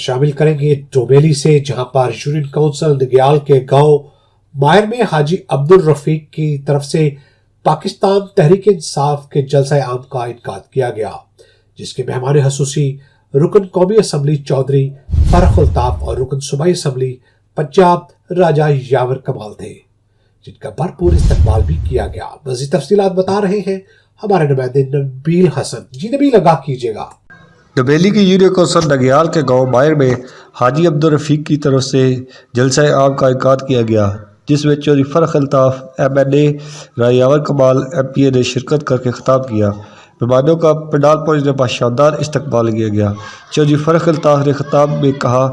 شامل کریں گے ڈومیلی سے، جہاں پر یونین کونسل نگیال کے گاؤں مائر میں حاجی عبدالرفیق کی طرف سے پاکستان تحریک انصاف کے جلسہ عام کا انعقاد کیا گیا، جس کے مہمان خصوصی رکن قومی اسمبلی چودھری فرخ الطاف اور رکن صوبائی اسمبلی پنجاب راجہ یاور کمال تھے، جن کا بھرپور استقبال بھی کیا گیا۔ مزید تفصیلات بتا رہے ہیں ہمارے نمائندے نبیل حسن۔ جی نبیل، آگاہ کیجیے گا۔ ڈومیلی کی یونین کونسل نگیال کے گاؤں مائر میں حاجی عبدالرفیق کی طرف سے جلسہ عام کا انعقاد کیا گیا، جس میں چودھری فرخ الطاف MNA راجہ یاور کمال MPA نے شرکت کر کے خطاب کیا۔ مہمانوں کا پنڈال پہنچنے پر شاندار استقبال کیا گیا۔ چودھری فرخ الطاف نے خطاب میں کہا،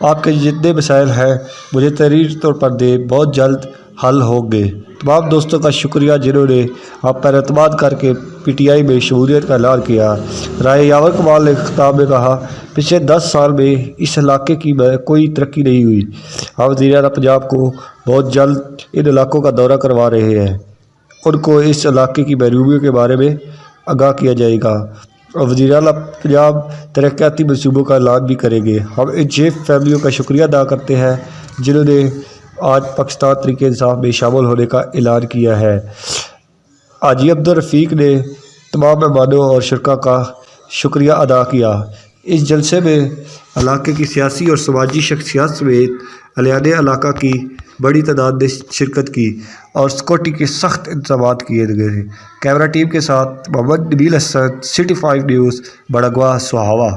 آپ کے جتنے مسائل ہیں مجھے تحریری طور پر دیں، بہت جلد حل ہوں گے۔ تمام دوستوں کا شکریہ جنہوں نے آپ پر اعتماد کر کے PTI میں شمولیت کا اعلان کیا۔ راجہ یاور کمال نے خطاب میں کہا، پچھلے 10 سال میں اس علاقے کی کوئی ترقی نہیں ہوئی۔ ہم وزیر اعلیٰ پنجاب کو بہت جلد ان علاقوں کا دورہ کروا رہے ہیں، ان کو اس علاقے کی محرومیوں کے بارے میں آگاہ کیا جائے گا اور وزیر اعلیٰ پنجاب ترقیاتی منصوبوں کا اعلان بھی کریں گے۔ ہم ان 6 فیملیوں کا شکریہ ادا کرتے ہیں جنہوں نے آج پاکستان تحریک انصاف میں شامل ہونے کا اعلان کیا ہے۔ حاجی عبدالرفیق نے تمام مہمانوں اور شرکاء کا شکریہ ادا کیا۔ اس جلسے میں علاقے کی سیاسی اور سماجی شخصیات سمیت اہلِ علاقہ کی بڑی تعداد نے شرکت کی اور سیکورٹی کے سخت انتظامات کیے گئے۔ کیمرہ ٹیم کے ساتھ محمد نبیل حسن، City 5 نیوز، بڑگواہ، سہاوا۔